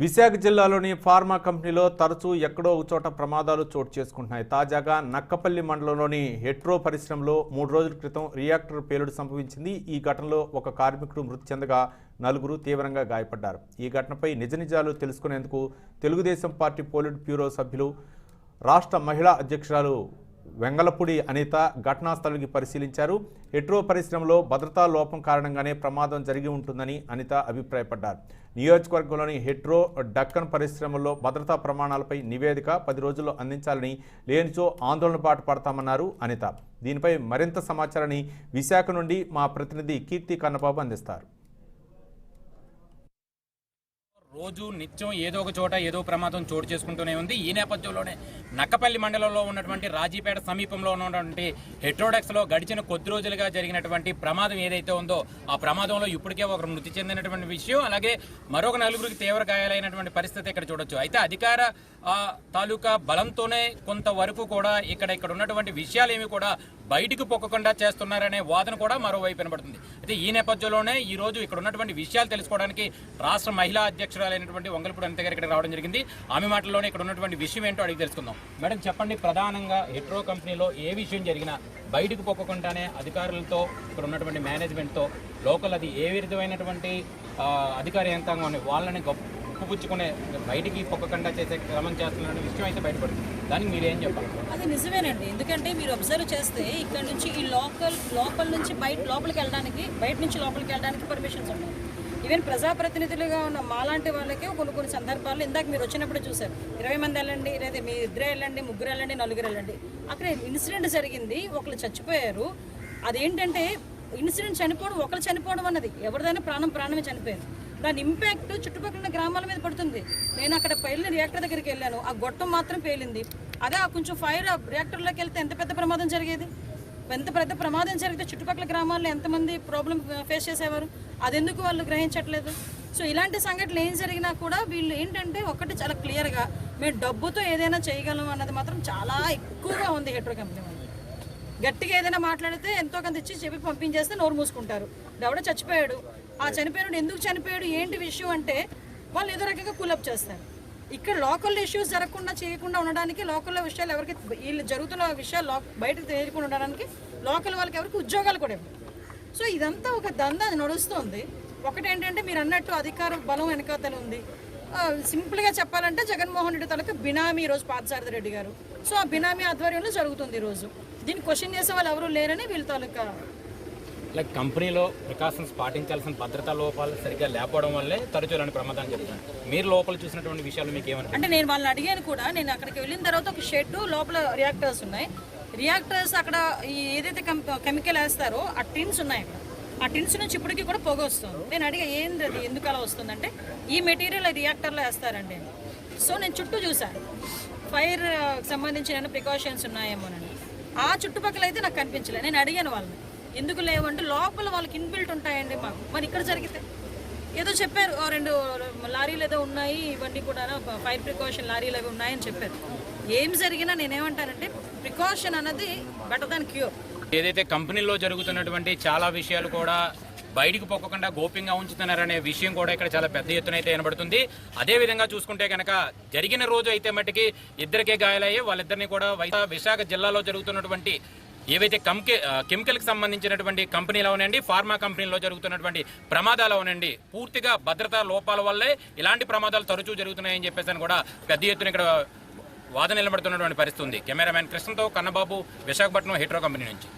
విశాఖ జిల్లాలోని ఫార్మా కంపెనీలో తరచూ ఎక్కడో ఒక చోట ప్రమాదాలు చోటు చేసుకుంటున్నాయి. తాజాగా నక్కపల్లి మండలంలోని హెట్రో పరిశ్రమలో 3 రోజుల క్రితం రియాక్టర్ పేలుడు సంభవించింది. ఈ ఘటనలో ఒక కార్మికుడు మృతి చెందగా 4 తీవ్రంగా గాయపడ్డారు. ఈ ఘటనపై నిజాలు తెలుసుకునేందుకు తెలుగుదేశం పార్టీ పోలిట్ బ్యూరో సభ్యులు, రాష్ట్ర మహిళా అధ్యక్షురాలు వెంగళపూడి అనిత ఘటనా స్థలానికి పరిశీలించారు. హెట్రో పరిశ్రమలో భద్రతా లోపం కారణంగానే ప్రమాదం జరిగి ఉంటుందని అనిత అభిప్రాయపడ్డారు. నియోజకవర్గంలోని హెట్రో, డక్కన్ పరిశ్రమల్లో భద్రతా ప్రమాణాలపై నివేదిక 10 రోజుల్లో అందించాలని, లేనిచో ఆందోళన బాట పడతామన్నారు అనిత. దీనిపై మరింత సమాచారాన్ని విశాఖ నుండి మా ప్రతినిధి కీర్తి కన్నబాబు అందిస్తారు. రోజు నిత్యం ఏదో ఒక చోట ఏదో ప్రమాదం చోటు చేసుకుంటూనే ఉంది. ఈ నేపథ్యంలోనే నక్కపల్లి మండలంలో ఉన్నటువంటి రాజీపేట సమీపంలో ఉన్నటువంటి హెట్రోడెక్స్లో గడిచిన కొద్ది రోజులుగా జరిగినటువంటి ప్రమాదం ఏదైతే ఉందో ఆ ప్రమాదంలో ఇప్పటికే ఒకరు మృతి చెందినటువంటి విషయం, అలాగే మరొక 4 తీవ్ర గాయాలైనటువంటి పరిస్థితి ఇక్కడ చూడొచ్చు. అయితే అధికార తాలూకా బలంతోనే కొంతవరకు కూడా ఇక్కడ ఉన్నటువంటి విషయాలు ఏమి కూడా బయటకు పొక్కకుండా చేస్తున్నారనే వాదన కూడా మరోవైపు వినబడుతుంది. అయితే ఈ నేపథ్యంలోనే ఈ రోజు ఇక్కడ ఉన్నటువంటి విషయాలు తెలుసుకోవడానికి రాష్ట్ర మహిళా అధ్యక్షురాలైనటువంటి వెంగళపూడి అనిత గారు ఇక్కడ రావడం జరిగింది. ఆమె మాటల్లోనే ఇక్కడ ఉన్నటువంటి విషయం ఏంటో అడిగి తెలుసుకుందాం. మేడం చెప్పండి, ప్రధానంగా హెట్రో కంపెనీలో ఏ విషయం జరిగినా బయటకు పొక్కకుండానే అధికారులతో ఇక్కడ ఉన్నటువంటి మేనేజ్మెంట్తో లోకల్ అది ఏ విధమైనటువంటి అధికార యంత్రాంగం వాళ్ళని పుచ్చుకునే బయటికి పొక్కకుండా చేసే క్రమం చేస్తున్న విషయం అయితే బయటపడుతుంది. దానికి మీరేం చెప్పాలి? అది నిజమేనండి. ఎందుకంటే మీరు అబ్జర్వ్ చేస్తే ఇక్కడ నుంచి ఈ లోపల నుంచి లోపలికి వెళ్ళడానికి, బయట నుంచి లోపలికి వెళ్ళడానికి పర్మిషన్స్ ఉన్నాయి. ఈవెన్ ప్రజాప్రతినిధులుగా ఉన్న మాలాంటి వాళ్ళకి కొన్ని సందర్భాల్లో ఇందాక మీరు వచ్చినప్పుడు చూసారు, 20 మంది వెళ్ళండి, లేదా మీ 2 వెళ్ళండి, 3 వెళ్ళండి, 4 వెళ్ళండి. అక్కడ ఇన్సిడెంట్ జరిగింది, ఒకరు చచ్చిపోయారు. అదేంటంటే ఇన్సిడెంట్ చనిపోవడం, ఒకరు చనిపోవడం అన్నది ఎవరిదైనా ప్రాణమే చనిపోయారు. దాని ఇంపాక్ట్ చుట్టుపక్కల ఉన్న గ్రామాల మీద పడుతుంది. నేను అక్కడ పేలిన రియాక్టర్ దగ్గరికి వెళ్ళాను, ఆ గొట్టం మాత్రం పేలింది. అదే కొంచెం ఫైర్ రియాక్టర్లోకి వెళ్తే ఎంత పెద్ద ప్రమాదం జరిగేది. ఎంత పెద్ద ప్రమాదం జరిగితే చుట్టుపక్కల గ్రామాల్లో ఎంతమంది ప్రాబ్లం ఫేస్ చేసేవారు. అదెందుకు వాళ్ళు గ్రహించట్లేదు. సో ఇలాంటి సంఘటనలు ఏం జరిగినా కూడా వీళ్ళు ఏంటంటే ఒకటి చాలా క్లియర్గా మేము డబ్బుతో ఏదైనా చేయగలం అన్నది మాత్రం చాలా ఎక్కువగా ఉంది. హెట్రో కంపెనీ వాళ్ళు గట్టిగా ఏదైనా మాట్లాడితే ఎంతో కొంత ఇచ్చి చెప్పి పంపించేస్తే నోరు మూసుకుంటారు. ఎవడో చచ్చిపోయాడు, ఆ చనిపోయాడు ఎందుకు చనిపోయాడు ఏంటి విషయం అంటే వాళ్ళు ఏదో రకంగా కూలప్ చేస్తారు. ఇక్కడ లోకల్ ఇష్యూస్ జరగకుండా చేయకుండా ఉండడానికి, లోకల్ విషయాలు ఎవరికి వీళ్ళు జరుగుతున్న విషయాలు బయటకు తెలియకుండా ఉండడానికి లోకల్ వాళ్ళకి ఎవరికి ఉద్యోగాలు కూడా ఇవ్వరు. సో ఇదంతా ఒక దందా నడుస్తుంది. ఒకటేంటంటే మీరు అన్నట్టు అధికార బలం వెనకాతల ఉంది. సింపుల్గా చెప్పాలంటే జగన్మోహన్ రెడ్డి తాలూకా బినామీ ఈరోజు పార్థసారథి రెడ్డి గారు. సో ఆ బినామీ ఆధ్వర్యంలో జరుగుతుంది ఈరోజు. దీన్ని క్వశ్చన్ చేసే వాళ్ళు ఎవరు లేరని వీళ్ళ తాలూకా లైక్ కంపెనీలో ప్రికాషన్స్ పాటించాల్సిన భద్రతా లోపాలు సరిగ్గా లేకపోవడం వల్లే తరచూ ఇలాంటి ప్రమాదాలు జరుగుతుంది. మీరు లోపల చూసినటువంటి విషయాలు మీకు ఏమన్నా అంటే నేను వాళ్ళని అడిగాను కూడా. నేను అక్కడికి వెళ్ళిన తర్వాత ఒక షెడ్ లోపల రియాక్టర్స్ ఉన్నాయి. రియాక్టర్స్ అక్కడ ఏదైతే కెమికల్ వేస్తారో ఆ టిన్స్ ఉన్నాయి. ఆ టిన్స్ నుంచి ఇప్పటికీ కూడా పొగ వస్తుంది. నేను అడిగా ఏంది అది, ఎందుకు అలా వస్తుందంటే ఈ మెటీరియల్ రియాక్టర్లో వేస్తారండి. సో నేను చుట్టూ చూసాను, ఫైర్ సంబంధించిన ప్రికాషన్స్ ఉన్నాయేమోనని. ఆ చుట్టుపక్కల అయితే నాకు కనిపించలేదు. నేను అడిగాను వాళ్ళని, ఎందుకు లేవంటే లోపల వాళ్ళకి ఇన్బిల్ట్ ఉంటాయండి మాకు. మరి ఇక్కడ జరిగితే ఏదో చెప్పారు, 2 లారీలు ఏదో ఉన్నాయి, ఇవన్నీ కూడా ఫైర్ ప్రికాషన్ లారీలు అవి ఉన్నాయని చెప్పారు. ఏం జరిగినా నేనేమంటానంటే ప్రికాషన్ అన్నది బెటర్ దాన్ క్యూర్. ఏదైతే కంపెనీలో జరుగుతున్నటువంటి చాలా విషయాలు కూడా బయటకు పొక్కకుండా గోప్యంగా ఉంచుతున్నారనే విషయం కూడా ఇక్కడ చాలా పెద్ద ఎత్తున అయితే వినబడుతుంది. అదేవిధంగా చూసుకుంటే కనుక జరిగిన రోజు అయితే మట్టికి 2 గాయాలయ్యి వాళ్ళిద్దరిని కూడా విశాఖ జిల్లాలో జరుగుతున్నటువంటి ఏవైతే కెమికల్కి సంబంధించినటువంటి కంపెనీలు అవునండి, ఫార్మా కంపెనీలో జరుగుతున్నటువంటి ప్రమాదాలు అవునండి, పూర్తిగా భద్రతా లోపాల వల్లే ఇలాంటి ప్రమాదాలు తరచూ జరుగుతున్నాయని చెప్పేసి కూడా పెద్ద ఎత్తున ఇక్కడ వాదన నిలబడుతున్నటువంటి పరిస్థితి ఉంది. కెమెరామ్యాన్ కృష్ణతో కన్నబాబు, విశాఖపట్నం హెట్రో కంపెనీ నుంచి.